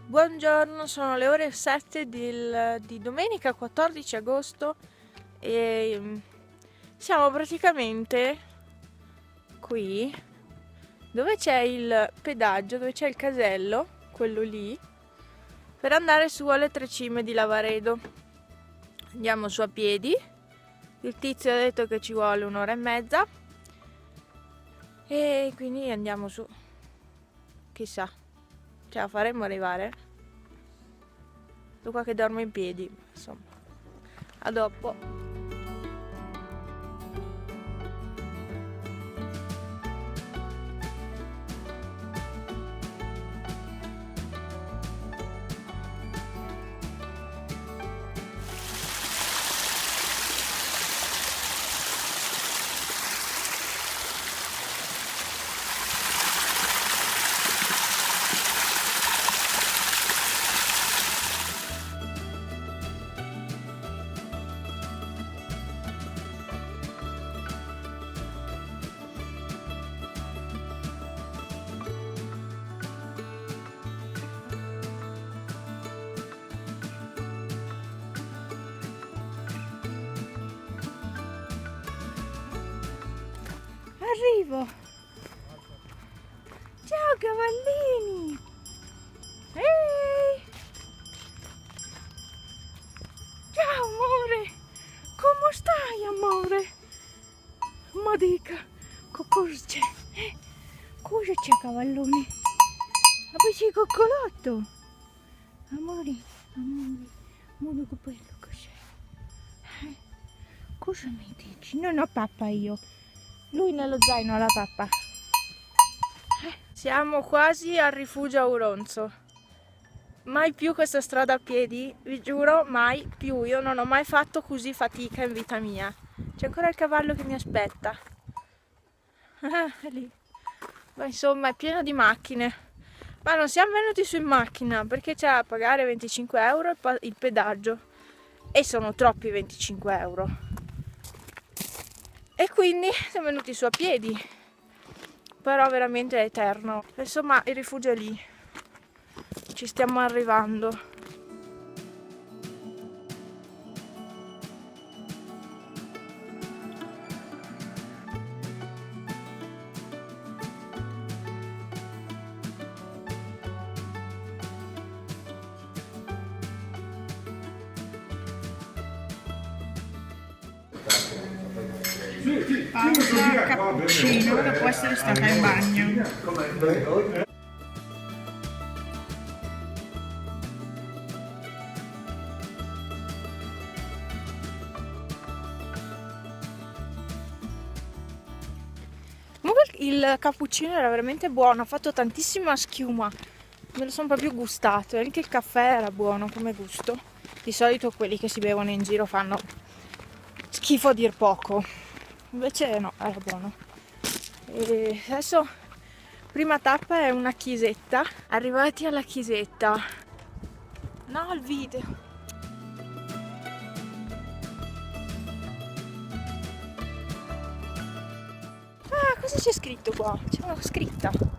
Buongiorno, sono le ore 7 di domenica 14 agosto e siamo praticamente qui dove c'è il pedaggio, dove c'è il casello, quello lì, per andare su alle Tre Cime di Lavaredo. Andiamo su a piedi, il tizio ha detto che ci vuole un'ora e mezza e quindi andiamo su, chissà. Ce la faremo arrivare? Sto qua che dormo in piedi, insomma. A dopo. Arrivo! Ciao cavallini! Ehi! Ciao amore! Come stai amore? Ma dica, cosa c'è? Cosa c'è cavallone? Ma c'è coccolotto! Amore, amore che bello che sei! Cosa mi dici? Non ho pappa io! Lui nello zaino ha la pappa. Siamo quasi al rifugio Auronzo. Mai più questa strada a piedi, vi giuro, mai più. Io non ho mai fatto così fatica in vita mia. C'è ancora il cavallo che mi aspetta. È lì. Ma insomma, è pieno di macchine. Ma non siamo venuti su in macchina perché c'è da pagare 25 euro il pedaggio. E sono troppi 25 euro. E quindi siamo venuti su a piedi, però veramente è eterno. Insomma, il rifugio è lì, ci stiamo arrivando. Pausa cappuccino dopo essere stata in bagno. Comunque il cappuccino era veramente buono, ha fatto tantissima schiuma, me lo sono proprio gustato, e anche il caffè era buono come gusto. Di solito quelli che si bevono in giro fanno schifo a dir poco, invece no, era buono. E adesso prima tappa è una chiesetta. Arrivati alla chiesetta. No, il video. Ah, cosa c'è scritto qua? C'è una scritta.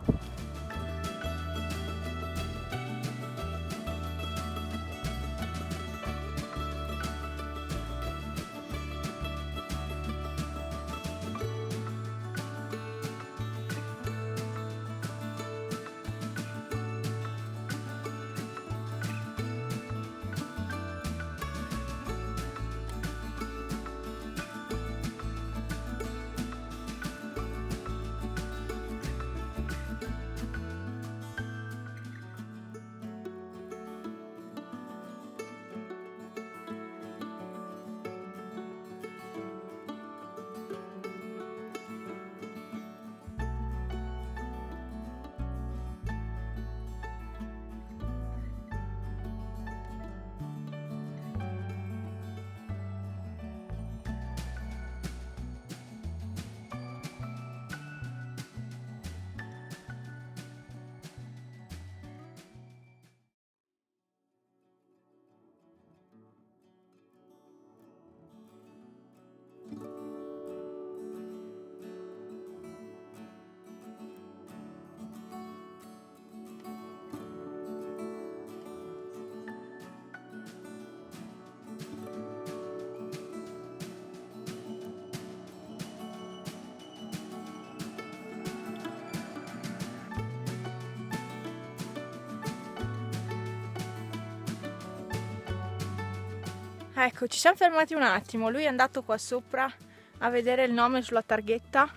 Ecco, ci siamo fermati un attimo. Lui è andato qua sopra a vedere il nome sulla targhetta.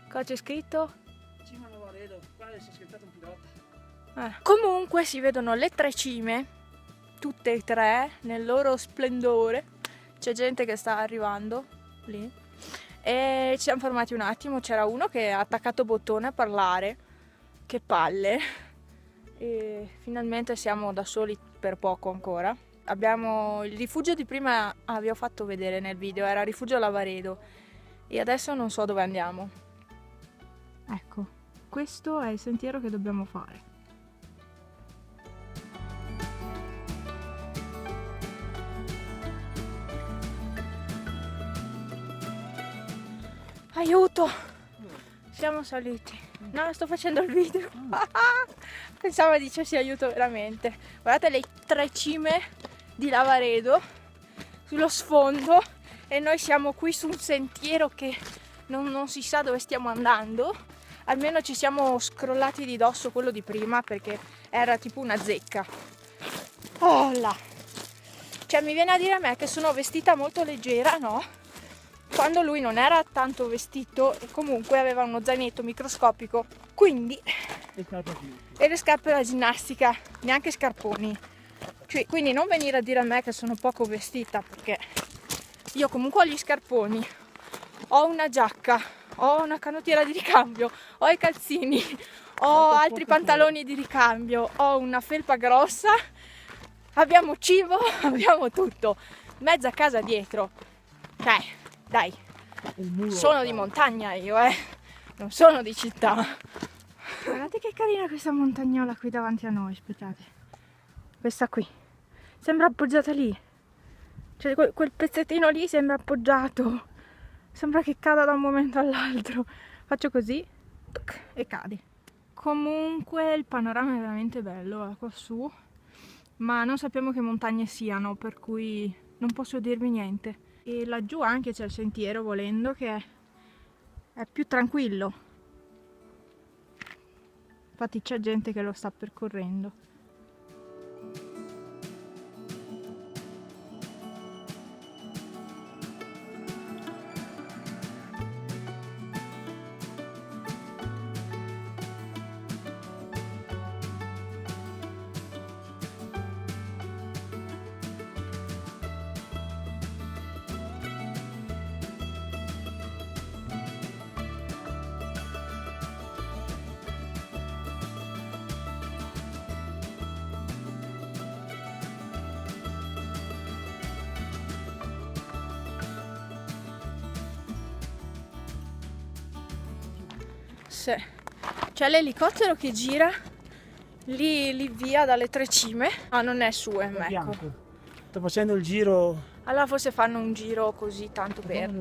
Cosa c'è scritto? Cima Lavaredo, qua c'è scritta un pilota. Comunque si vedono le 3 cime, tutte e 3 nel loro splendore. C'è gente che sta arrivando lì e ci siamo fermati un attimo. C'era uno che ha attaccato bottone a parlare, che palle, e finalmente siamo da soli per poco ancora. Abbiamo il rifugio di prima, vi ho fatto vedere nel video, era Rifugio Lavaredo, e adesso non so dove andiamo. Ecco, questo è il sentiero che dobbiamo fare. Aiuto! Siamo saliti. No, sto facendo il video. Pensavo dicessi aiuto veramente. Guardate le 3 cime di Lavaredo sullo sfondo e noi siamo qui su un sentiero che non si sa dove stiamo andando. Almeno ci siamo scrollati di dosso quello di prima perché era tipo una zecca. Oh là! Cioè mi viene a dire a me che sono vestita molto leggera, no? Quando lui non era tanto vestito e comunque aveva uno zainetto microscopico, quindi e le scarpe da ginnastica, neanche scarponi. Cioè, quindi non venire a dire a me che sono poco vestita, perché io comunque ho gli scarponi, ho una giacca, ho una canottiera di ricambio, ho i calzini, ho altri pantaloni di ricambio, ho una felpa grossa, abbiamo cibo, abbiamo tutto, mezza casa dietro. Dai, sono di montagna io, non sono di città. Guardate che carina questa montagnola qui davanti a noi, aspettate. Questa qui, sembra appoggiata lì. Cioè quel pezzettino lì sembra appoggiato. Sembra che cada da un momento all'altro. Faccio così e cade. Comunque il panorama è veramente bello qua su. Ma non sappiamo che montagne siano, per cui non posso dirvi niente. E laggiù anche c'è il sentiero, volendo, che è più tranquillo. Infatti c'è gente che lo sta percorrendo. Sì. C'è l'elicottero che gira lì via dalle 3 cime. Ah, non è su, ecco. Bianco. Sto facendo il giro. Allora forse fanno un giro così tanto per.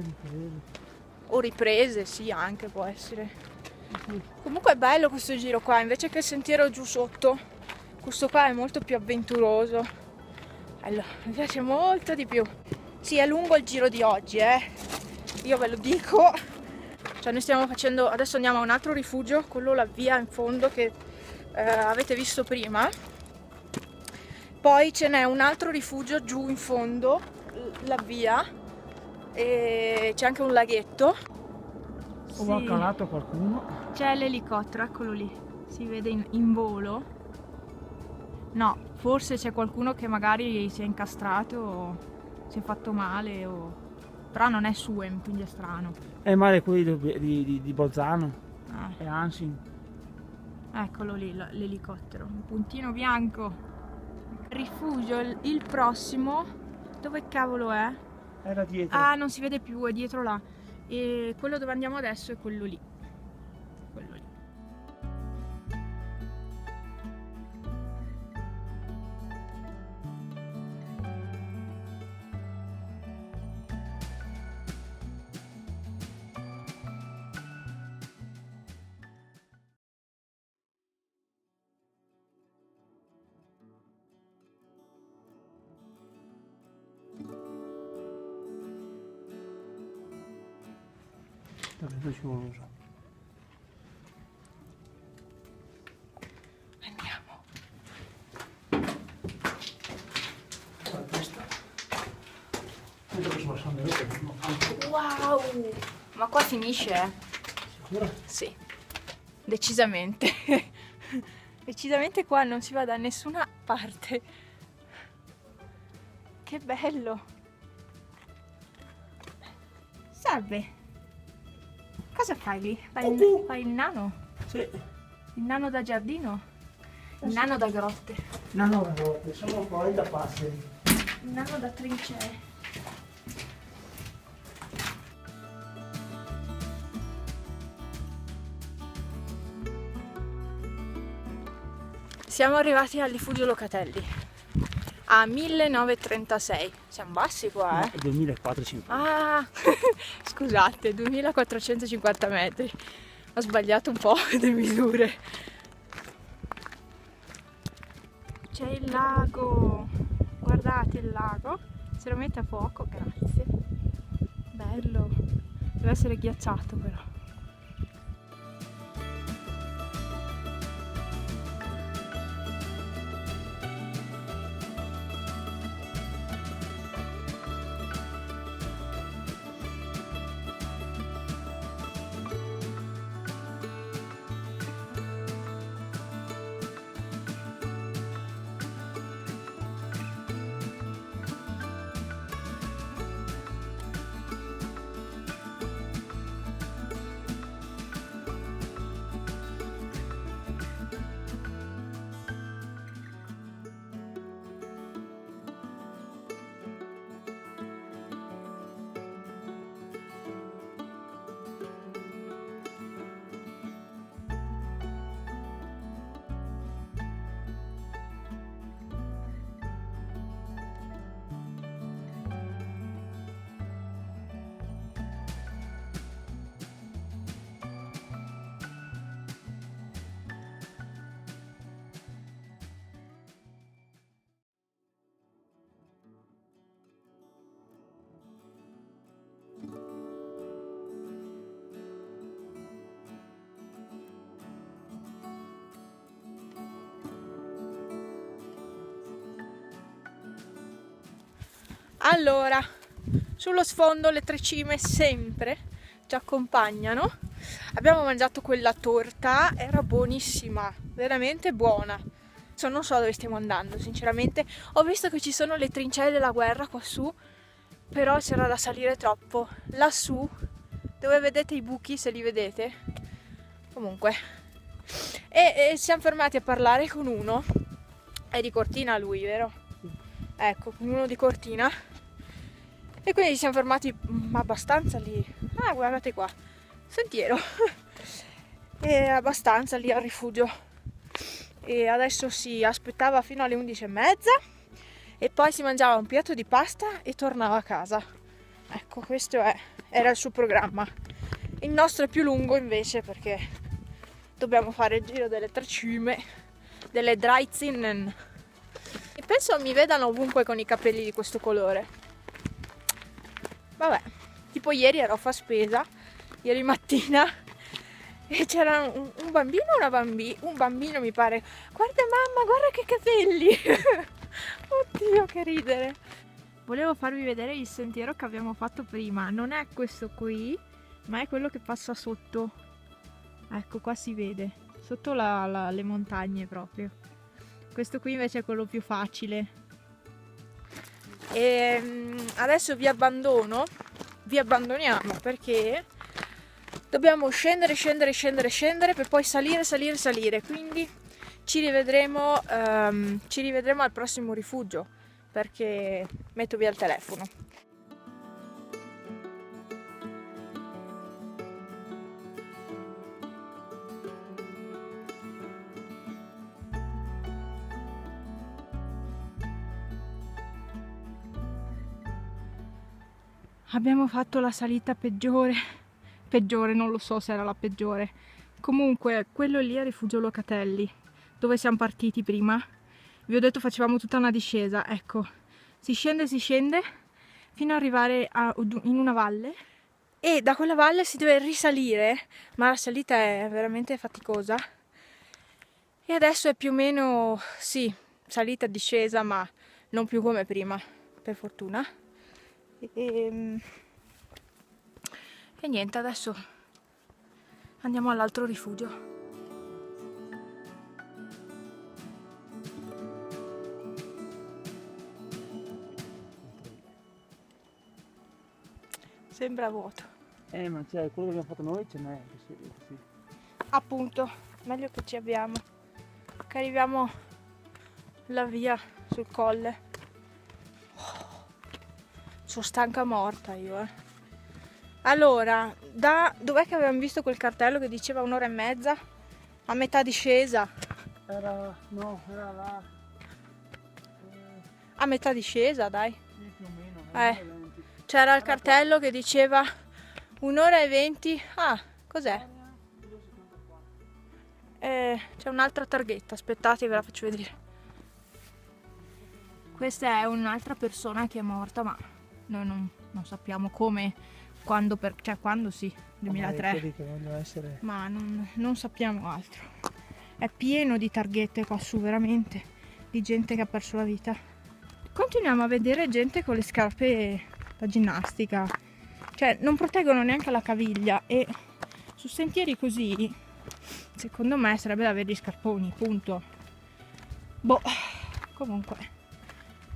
O riprese, sì, anche può essere. Comunque è bello questo giro qua, invece che il sentiero giù sotto. Questo qua è molto più avventuroso. Allora, mi piace molto di più. Sì, è lungo il giro di oggi, io ve lo dico. Cioè noi stiamo facendo, adesso andiamo a un altro rifugio, quello là via in fondo che avete visto prima. Poi ce n'è un altro rifugio giù in fondo, là via, e c'è anche un laghetto. Ho accalato qualcuno. C'è l'elicottero, eccolo lì, si vede in volo. No, forse c'è qualcuno che magari si è incastrato o si è fatto male o... Però non è Suem, quindi è strano. È male quelli di Bolzano. Ah. È Ansin. Eccolo lì, l'elicottero. Un puntino bianco. Rifugio, il prossimo. Dove cavolo è? Era dietro. Ah, non si vede più, è dietro là. E quello dove andiamo adesso è quello lì. Quello lì. Davvero scivoloso. Andiamo. Questa Wow! Ma qua finisce, Sicura? Sì, decisamente. Decisamente qua non si va da nessuna parte. Che bello! Salve! Cosa fai lì? Fai il nano? Sì. Il nano da giardino? Il nano da grotte? No, sono poi da passeri. Il nano da trincee? Siamo arrivati al Rifugio Locatelli a 1936. Siamo bassi qua, eh? 2450. Ah, scusate, 2450 metri. Ho sbagliato un po' le misure. C'è il lago. Guardate il lago. Se lo mette a fuoco, grazie. Bello. Deve essere ghiacciato però. Allora, sullo sfondo le tre cime sempre ci accompagnano. Abbiamo mangiato quella torta, era buonissima, veramente buona. Non so dove stiamo andando, sinceramente. Ho visto che ci sono le trincee della guerra qua su, però c'era da salire troppo. Lassù, dove vedete i buchi, se li vedete. Comunque. E siamo fermati a parlare con uno. È di Cortina lui, vero? Ecco, con uno di Cortina. E quindi ci siamo fermati abbastanza lì. Ah, guardate qua, sentiero. E abbastanza lì al rifugio. E adesso si aspettava fino alle 11:30 e poi si mangiava un piatto di pasta e tornava a casa. Ecco, questo era il suo programma. Il nostro è più lungo invece perché dobbiamo fare il giro delle tre cime, delle Dreizinnen. E penso mi vedano ovunque con i capelli di questo colore. Vabbè, tipo ieri ero a far spesa, ieri mattina, e c'era un bambino o un bambino mi pare. Guarda mamma, guarda che capelli! Oddio, che ridere! Volevo farvi vedere il sentiero che abbiamo fatto prima. Non è questo qui, ma è quello che passa sotto. Ecco, qua si vede, sotto le montagne proprio. Questo qui invece è quello più facile. E adesso vi abbandoniamo perché dobbiamo scendere per poi salire, quindi ci rivedremo al prossimo rifugio perché metto via il telefono. Abbiamo fatto la salita peggiore, non lo so se era la peggiore. Comunque, quello lì è Rifugio Locatelli, dove siamo partiti prima. Vi ho detto facevamo tutta una discesa, ecco. Si scende fino ad arrivare in una valle e da quella valle si deve risalire, ma la salita è veramente faticosa. E adesso è più o meno, sì, salita, discesa, ma non più come prima, per fortuna. E niente, adesso andiamo all'altro rifugio. Sembra vuoto. Ma c'è quello che abbiamo fatto noi, ce n'è. Sì. Appunto, meglio che ci abbiamo. Che arriviamo la via sul colle. Sono stanca morta io, Allora, dov'è che avevamo visto quel cartello che diceva 1 ora e mezza? A metà discesa. Era là. A metà discesa, dai. Sì, più o meno. C'era il cartello che diceva 1 ora e 20. Ah, cos'è? C'è un'altra targhetta, aspettate, ve la faccio vedere. Questa è un'altra persona che è morta, ma noi non sappiamo come, quando, quando sì, 2003. Ma non sappiamo altro. È pieno di targhette qua su, veramente, di gente che ha perso la vita. Continuiamo a vedere gente con le scarpe da ginnastica, cioè non proteggono neanche la caviglia, e su sentieri così secondo me sarebbe da avere gli scarponi, punto. Boh, comunque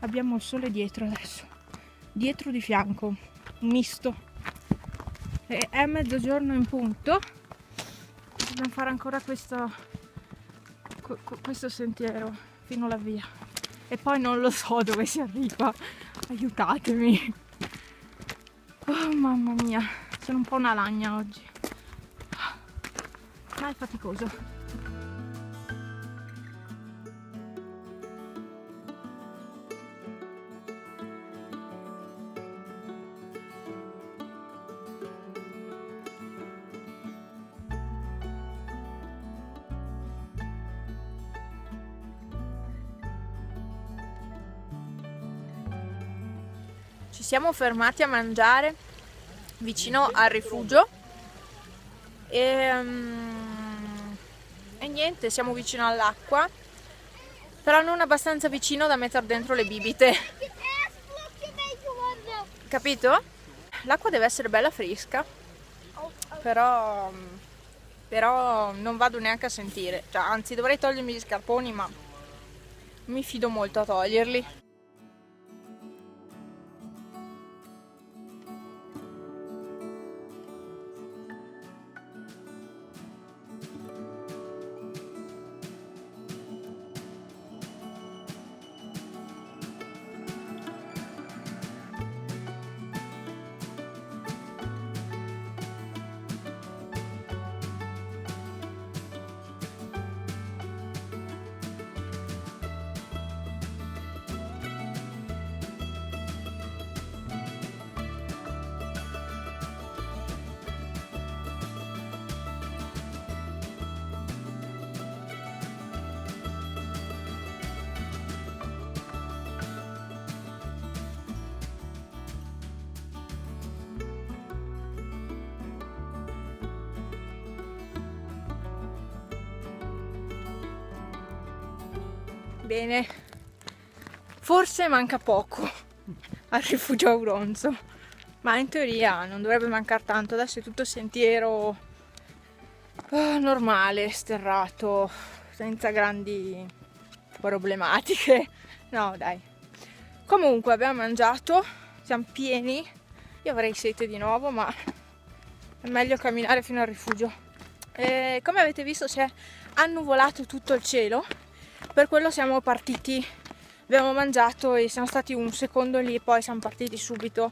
abbiamo il sole dietro adesso, dietro di fianco, un misto, e è mezzogiorno in punto. Dobbiamo fare ancora questo sentiero fino alla via, e poi non lo so dove si arriva, aiutatemi. Oh mamma mia, sono un po' una lagna oggi, ma è faticoso. Ci siamo fermati a mangiare vicino al rifugio e niente, siamo vicino all'acqua, però non abbastanza vicino da mettere dentro le bibite. Capito? L'acqua deve essere bella fresca, però non vado neanche a sentire, cioè, anzi dovrei togliermi gli scarponi, ma mi fido molto a toglierli. Bene, forse manca poco al rifugio Auronzo, ma in teoria non dovrebbe mancare tanto. Adesso è tutto sentiero normale, sterrato, senza grandi problematiche. No, dai. Comunque abbiamo mangiato, siamo pieni. Io avrei sete di nuovo, ma è meglio camminare fino al rifugio. Come avete visto, si è annuvolato tutto il cielo. Per quello siamo partiti, abbiamo mangiato e siamo stati un secondo lì e poi siamo partiti subito,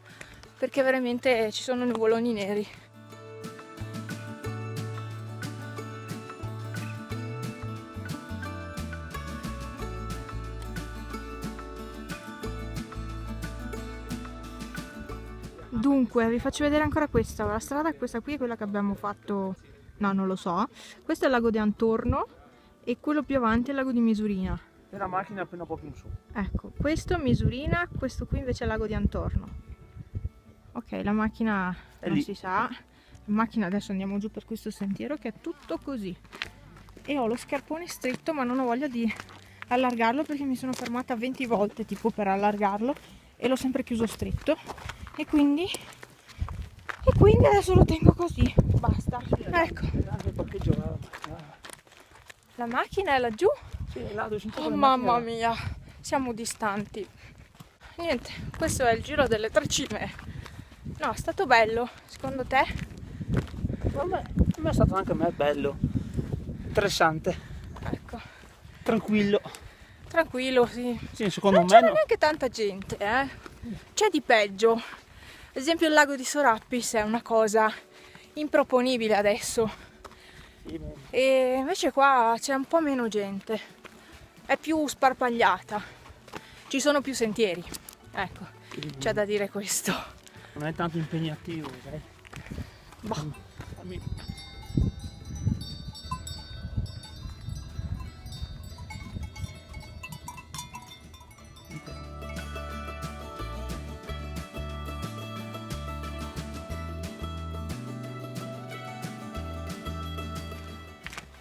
perché veramente ci sono nuvoloni neri. Dunque, vi faccio vedere ancora questa. La strada, questa qui è quella che abbiamo fatto, no, non lo so. Questo è il lago di Antorno e quello più avanti è il lago di Misurina. E la macchina appena un po' più in su. Ecco, questo è Misurina, questo qui invece è il lago di Antorno. Ok, la macchina non lì. Si sa. La macchina, adesso andiamo giù per questo sentiero che è tutto così. E ho lo scarpone stretto, ma non ho voglia di allargarlo perché mi sono fermata 20 volte tipo per allargarlo e l'ho sempre chiuso stretto. E quindi adesso lo tengo così, basta. Ecco, Anche il parcheggio là. la macchina è laggiù. Sì, là dove sono tutte Oh le mamma macchine. mia, siamo distanti. Niente, questo è il giro delle 3 cime. No, è stato bello, secondo te? A me è stato anche bello, interessante, Ecco, tranquillo. tranquillo, sì. Sì, secondo Non me c'era no. neanche tanta gente, C'è di peggio. Ad esempio il lago di Sorapis è una cosa improponibile adesso. Sì, E invece qua c'è un po' meno gente. È più sparpagliata. Ci sono più sentieri. Ecco, c'è da dire questo. non è tanto impegnativo, dai. Boh.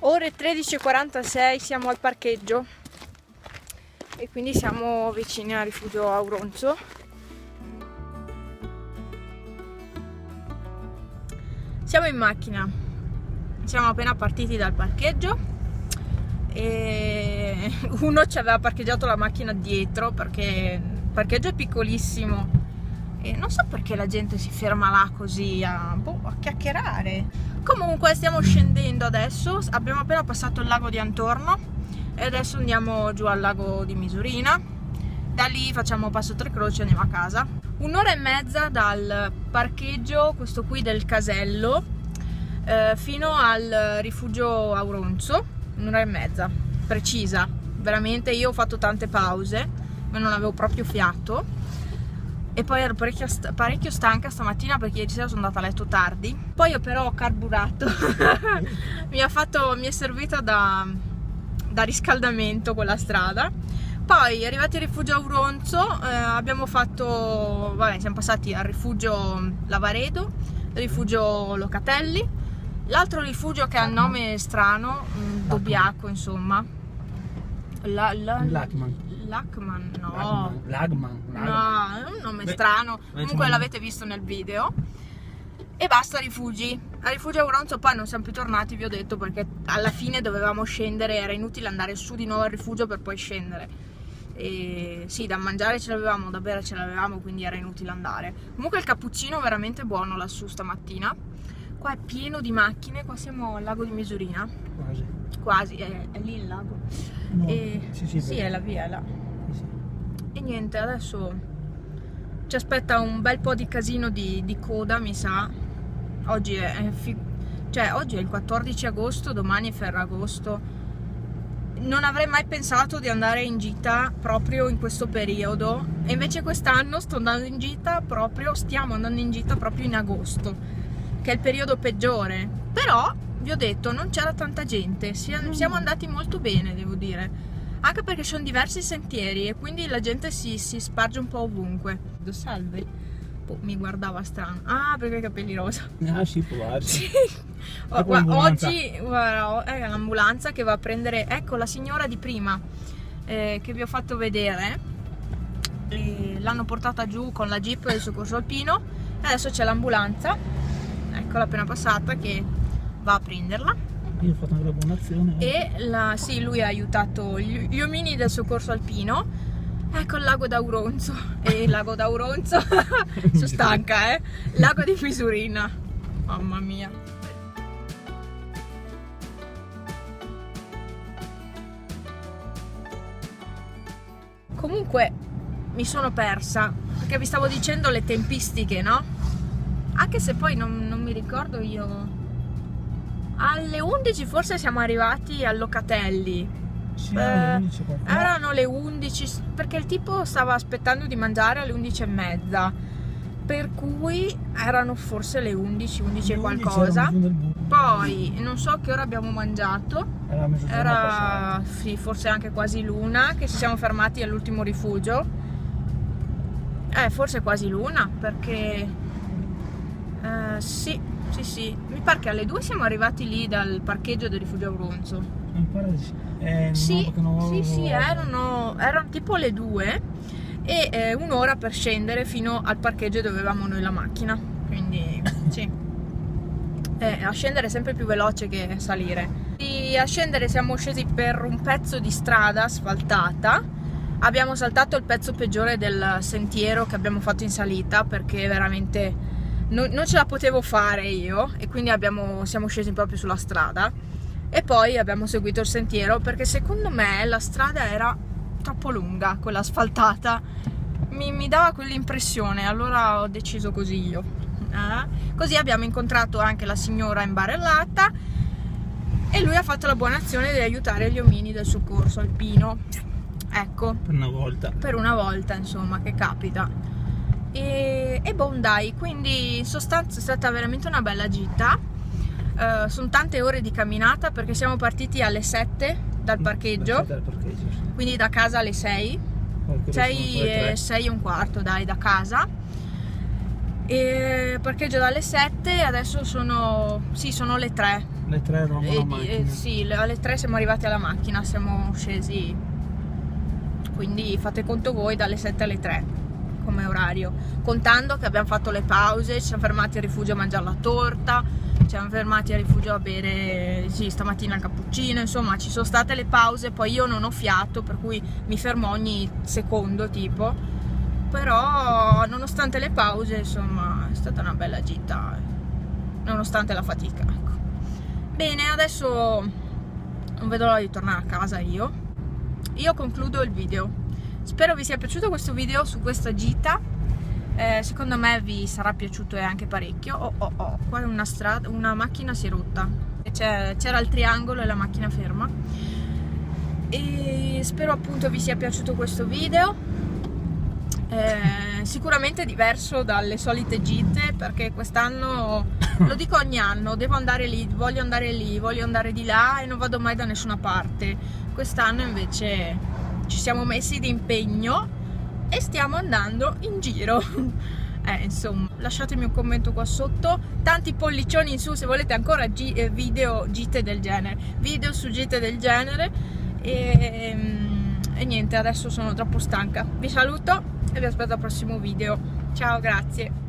Ore 13:46, siamo al parcheggio e quindi siamo vicini al rifugio Auronzo. Siamo in macchina, siamo appena partiti dal parcheggio e uno ci aveva parcheggiato la macchina dietro perché il parcheggio è piccolissimo e non so perché la gente si ferma là così a chiacchierare. Comunque stiamo scendendo adesso, abbiamo appena passato il lago di Antorno e adesso andiamo giù al lago di Misurina. Da lì facciamo Passo Tre Croci e andiamo a casa. 1 ora e mezza dal parcheggio, questo qui del Casello, fino al rifugio Auronzo. 1 ora e mezza, precisa. Veramente io ho fatto tante pause, ma non avevo proprio fiato. E poi ero parecchio stanca stamattina perché ieri sera sono andata a letto tardi. Poi io però ho carburato. mi è servita da riscaldamento quella strada. Poi arrivati al rifugio Auronzo abbiamo fatto, siamo passati al rifugio Lavaredo, al rifugio Locatelli, l'altro rifugio che ha il nome strano, Dobbiaco insomma. Lachman, no. Lagman. No, è un nome strano. Comunque l'avete visto nel video. E basta rifugi. A rifugio Auronzo poi non siamo più tornati, vi ho detto, perché alla fine dovevamo scendere, era inutile andare su di nuovo al rifugio per poi scendere. E sì, da mangiare ce l'avevamo, da bere ce l'avevamo, quindi era inutile andare. Comunque il cappuccino veramente buono lassù stamattina. Qua è pieno di macchine, qua siamo al lago di Misurina. Quasi, è lì il lago. No, sì, è la via, è là. Sì. E niente, adesso ci aspetta un bel po' di casino di coda, mi sa. Oggi oggi è il 14 agosto, domani è Ferragosto. Non avrei mai pensato di andare in gita proprio in questo periodo e invece quest'anno stiamo andando in gita proprio in agosto, che è il periodo peggiore. Però vi ho detto, non c'era tanta gente, siamo andati molto bene, devo dire, anche perché sono diversi sentieri e quindi la gente si sparge un po' ovunque. Salve. Mi guardava strano. Ah, perché ha i capelli rosa. Ah sì, può darsi. Sì. Oggi guarda, è l'ambulanza che va a prendere, ecco, la signora di prima che vi ho fatto vedere. L'hanno portata giù con la jeep del soccorso alpino e adesso c'è l'ambulanza, eccola appena passata, che va a prenderla. Io ho fatto una donazione. E sì, lui ha aiutato gli omini del soccorso alpino. Ecco il lago d'Auronzo. E il lago d'Auronzo sono stanca, lago di Misurina, mamma mia. Comunque mi sono persa perché vi stavo dicendo le tempistiche, no? Anche se poi non mi ricordo io. Alle 11 forse siamo arrivati a Locatelli. Sì, alle 11 qualcosa. Erano le 11 perché il tipo stava aspettando di mangiare alle 11:30, per cui erano forse le 11 e qualcosa. Poi non so che ora abbiamo mangiato, era sì, forse anche quasi l'una, che ci siamo fermati all'ultimo rifugio, forse quasi l'una, perché sì, mi pare che alle 2 siamo arrivati lì dal parcheggio del rifugio Auronzo. Sì, erano tipo le 2 e un'ora per scendere fino al parcheggio dove avevamo noi la macchina, quindi sì, a scendere è sempre più veloce che salire. E a scendere siamo scesi per un pezzo di strada asfaltata, abbiamo saltato il pezzo peggiore del sentiero che abbiamo fatto in salita, perché veramente non ce la potevo fare io, e quindi siamo scesi proprio sulla strada e poi abbiamo seguito il sentiero, perché secondo me la strada era troppo lunga, quella asfaltata, mi dava quell'impressione, allora ho deciso così io. Così abbiamo incontrato anche la signora imbarellata e lui ha fatto la buona azione di aiutare gli omini del soccorso alpino, ecco, per una volta insomma, che capita. E boh, dai, quindi in sostanza è stata veramente una bella gita. Sono tante ore di camminata, perché siamo partiti alle 7 dal parcheggio, quindi da casa alle 6, 6 e un quarto, dai, da casa, e parcheggio dalle 7, adesso sono le 3. Le 3 eravamo alla macchina. Sì, alle 3 siamo arrivati alla macchina, siamo scesi, quindi fate conto voi, dalle 7 alle 3 come orario, contando che abbiamo fatto le pause, ci siamo fermati al rifugio a mangiare la torta, ci siamo fermati al rifugio a bere, sì, stamattina il cappuccino, insomma ci sono state le pause, poi io non ho fiato, per cui mi fermo ogni secondo tipo, però nonostante le pause insomma è stata una bella gita, nonostante la fatica, ecco. Bene, adesso non vedo l'ora di tornare a casa io concludo il video. Spero vi sia piaciuto questo video su questa gita, secondo me vi sarà piaciuto e anche parecchio. Qua una macchina si è rotta, c'era il triangolo e la macchina ferma, e spero appunto vi sia piaciuto questo video, sicuramente diverso dalle solite gite, perché quest'anno, lo dico ogni anno, devo andare lì, voglio andare di là e non vado mai da nessuna parte. Quest'anno invece ci siamo messi d'impegno e stiamo andando in giro. Insomma, lasciatemi un commento qua sotto, tanti pollicioni in su se volete ancora video gite del genere, video su gite del genere, e niente, adesso sono troppo stanca. Vi saluto e vi aspetto al prossimo video. Ciao, grazie.